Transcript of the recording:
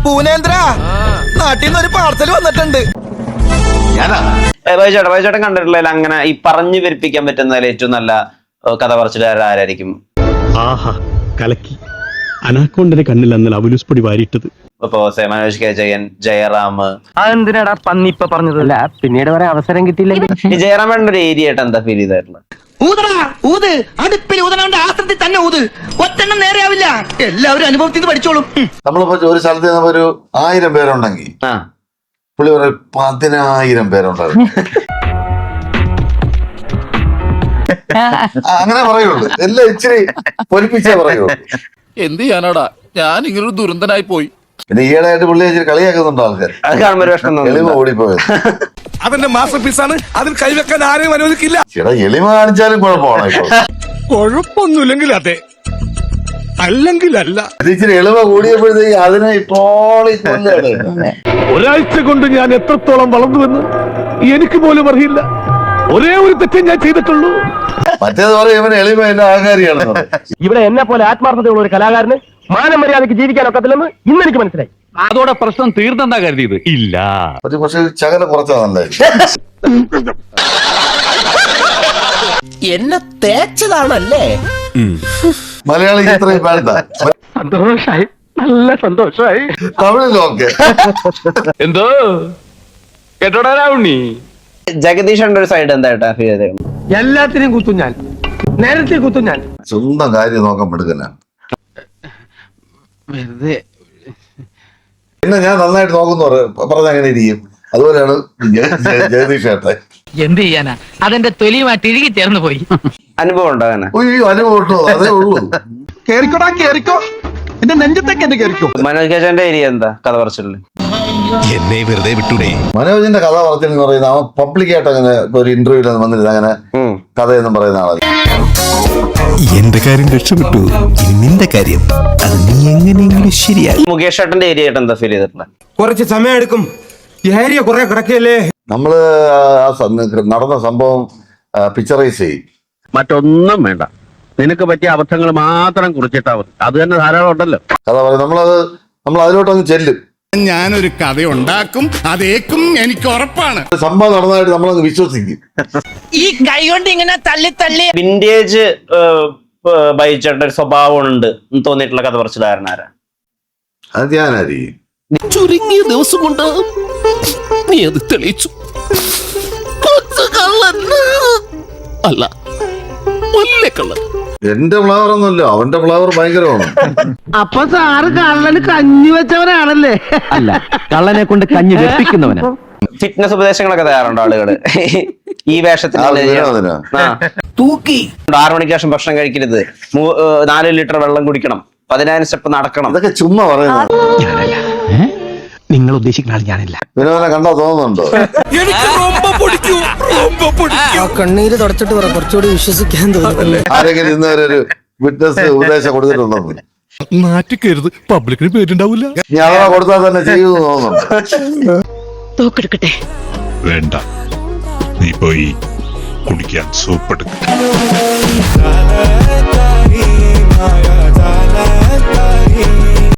പൂനേന്ദ്ര നാട്ടിൽ നിന്ന് ഒരു പാർസൽ വന്നിട്ടുണ്ട്. വൈചേട്ടൻ കണ്ടിട്ടില്ല അങ്ങനെ ഈ പറഞ്ഞു പെരുപ്പിക്കാൻ പറ്റുന്നതിൽ ഏറ്റവും നല്ല കഥ പറച്ചിലുകാരൻ ആരായിരിക്കും? ആഹാ കലക്കി അനാക്കൊണ്ടനെ കണ്ണിൽ അന്നൽ അവലുസ്പൊടി വാരിയിട്ടത്. ഇപ്പൊ മനോജ് കെ ജയൻ, ജയറാം. അതെന്തിനാടാ പന്നി ഇപ്പൊ പറഞ്ഞതല്ല, പിന്നീട് പറയാൻ അവസരം കിട്ടിയില്ലെങ്കിൽ. ഈ ജയറാമേണ്ട ഒരു ഏരിയ ആയിട്ട് എന്താ ഫീൽ ചെയ്തായിട്ടുള്ളത്? ഊത് അടുപ്പിൽ ഊതനവന്റെ ആസ്ത്രത്തിൽ തന്നെ ഊത്, ഒറ്റെണ്ണം നേരെയാവില്ല. എല്ലാവരും അനുഭവത്തിൽ നിന്ന് പഠിച്ചോളും. നമ്മളിപ്പോ ഒരു സ്ഥലത്ത് ഒരു 1000 പേരുണ്ടെങ്കിൽ പുള്ളി പറയും 10,000 പേരുണ്ടായിരുന്നു. അങ്ങനെ പറയുള്ളൂ. എല്ലാം ഇച്ചിരി പൊലിപ്പിച്ചേ പറയുള്ളൂ. എന്ത് ചെയ്യാനാടാ, ഞാൻ ഇങ്ങനൊരു ദുരന്തനായി പോയി. പിന്നെ ഈയിടെയായിട്ട് പുള്ളി ഇച്ചിരി കളിയാക്കുന്നുണ്ടോ ആൾക്കാർ? അത് കാണുമ്പോൾ ഒരു വിഷമം എളിമ ഓടിപ്പോയത്. അതെന്റെ മാസ്റ്റർ പീസാണ്, അതിൽ കൈവെക്കാൻ ആരെയും അനുവദിക്കില്ല. ചേട്ടാ എളിമ കാണിച്ചാലും കുഴപ്പമാണ്. ഇപ്പൊ കുഴപ്പമൊന്നുമില്ലെങ്കിൽ അതെ, അല്ലെങ്കിൽ അല്ല. ഇച്ചിരി എളിമ കൂടിയപ്പോഴത്തേക്ക് അതിനെ ട്രോളി കൊല്ലാണ്. ഒരാഴ്ച കൊണ്ട് ഞാൻ എത്രത്തോളം വളർന്നുവെന്ന് എനിക്ക് പോലും അറിയില്ല. ഒരേ ഒരു തെറ്റേ ഞാൻ ചെയ്തിട്ടുള്ളൂ. മറ്റേത് പറയും ഇവൻ എളിമ എന്റെ ആകാരിയാണെന്ന്. ഇവിടെ എന്നെ പോലെ ആത്മാർത്ഥതയുള്ള ഒരു കലാകാരന് മാനമര്യാദയ്ക്ക് ജീവിക്കാൻ ഒക്കത്തില്ലെന്ന് ഇന്ന് എനിക്ക് മനസ്സിലായി. അതോടെ പ്രശ്നം തീർന്നെന്നാ കരുതിയത്? ഇല്ല, പക്ഷെ ശകലം കുറച്ചാ നല്ലത്. എന്നെ തേച്ചതാണല്ലേ? മലയാളി ഇത്രയും വേണ്ട. സന്തോഷായി, നല്ല സന്തോഷായി. തമിഴിലൊക്കെ എന്തോ കേട്ടോടാ രാവുണ്ണി. ജഗദീഷന്റെ ഒരു സൈഡ് എന്തായിട്ടാ ഫീൽ ചെയ്തത്? എല്ലാത്തിനെയും കുത്തും ഞാൻ, നേരത്തെ കുത്തും ഞാൻ. സ്വന്തം കാര്യം നോക്കാൻ പെടുക്കലാണ്. പിന്നെ ഞാൻ നന്നായിട്ട് നോക്കുന്നു പറഞ്ഞ അങ്ങനെ ഇരിക്കും. അതുപോലെയാണ് ജഗദീഷ് ചേട്ടൻ. എന്ത് ചെയ്യാനാ, അതെന്റെ തൊലിയുമായിട്ട് ഇഴുകി ചേർന്ന് പോയി. അനുഭവം ഉണ്ടോ അങ്ങനെ? അനുഭവം ഉണ്ടോ? അതേ ഉള്ളൂ. കേറിക്കോടാ കേറിക്കോ, എന്റെ നെഞ്ചത്തേക്ക് എന്നെ കേറിക്കോ. മനോജ് കെ ജയന്റെ ഏരിയ എന്താ കഥ പറച്ചില്? എന്നെ വെറുതെ വിട്ടൂടെ. മനോജിന്റെ കഥ പറച്ചിലെന്ന് പറയുന്ന അവൻ പബ്ലിക്കായിട്ട് അങ്ങനെ ഒരു ഇന്റർവ്യൂവിൽ വന്നിരുന്ന അങ്ങനെ കഥയെന്നും പറയുന്ന ആളല്ല. എന്റെ കാര്യം രക്ഷപ്പെട്ടു, ഇനി നിന്റെ കാര്യം അത് നീ എങ്ങനെയെങ്കിലും ശരിയായി. മുകേഷ് ചേട്ടന്റെ ഏരിയ ആയിട്ട് എന്താ ഫീൽ ചെയ്തിട്ടുള്ളത്? കുറച്ച് സമയം എടുക്കും, ഏരിയ കുറെ കിടക്കല്ലേ. നമ്മള് നടന്ന സംഭവം പിക്ചറൈസ് ചെയ്യും. മറ്റൊന്നും വേണ്ട, നിനക്ക് പറ്റിയ അബദ്ധങ്ങൾ മാത്രം കുറിച്ചിട്ടാ മതി. അത് തന്നെ ധാരാളം ഉണ്ടല്ലോ. കഥ പറയും. നമ്മൾ അതിലോട്ടങ്ങ് ചെല്ലും. ഞാനൊരു കഥ ഉണ്ടാക്കും, അതേക്കും എനിക്ക് ഉറപ്പാണ്. സംഭവം നടന്നതായിട്ട് നമ്മളങ്ങ് വിശ്വസിക്കും. ഈ കൈ കൊണ്ട് ഇങ്ങനെ തള്ളി തള്ളി വിന്റേജ് ബൈച്ചേട്ടന്റെ ഒരു സ്വഭാവം ഉണ്ട് തോന്നിയിട്ടുള്ള കഥ പറച്ചിലാരൻ ആരാ? അത് ഞാനായിരിക്കും. ചുരുങ്ങിയ ദിവസം കൊണ്ട് നീ അത് തെളിയിച്ചു. അല്ല, കള്ളൻ. എന്റെ ഫ്ലവർ ഒന്നുമല്ലോ, അവന്റെ ഫ്ലവർ ഭയങ്കരമാണ്. അപ്പൊ സാറ് കള്ളന് കഞ്ഞി വെച്ചവനാണല്ലേ? അല്ല, കള്ളനെ കൊണ്ട് കഞ്ഞി വെപ്പിക്കുന്നവന്. ഫിറ്റ്നസ് ഉപദേശങ്ങളൊക്കെ തയ്യാറുണ്ടോ ആളുകള് ഈ വേഷത്തിൽ? 6 മണിക്ക് ശേഷം ഭക്ഷണം കഴിക്കരുത്, 4 ലിറ്റർ വെള്ളം കുടിക്കണം, 10,000 സ്റ്റെപ്പ് നടക്കണം. അതൊക്കെ ചുമ്മാ പറയുന്നത്. നിങ്ങൾ ഉദ്ദേശിക്കുന്ന ആൾ ഞാനില്ല. വിനോദനെ കണ്ടാ തോന്നുന്നുണ്ടോ? കണ്ണീര് തുടച്ചിട്ട് പറ, കുറച്ചുകൂടി വിശ്വസിക്കാൻ തോന്നുന്നു. ആരെങ്കിലും ഇന്നൊരു വിറ്റ്നസ് ഉപദേശം കൊടുത്തിട്ടുണ്ടോ? നാറ്റിക്കരുത്, പബ്ലിക്കിന് പേരുണ്ടാവില്ല. ഞാൻ അഥവാ കൊടുത്താൽ തന്നെ ചെയ്യുമെന്ന് തോന്നുന്നു. തോക്കെടുക്കട്ടെ? വേണ്ട, നീ പോയി കുടിക്കാൻ സൂപ്പെടുക്ക.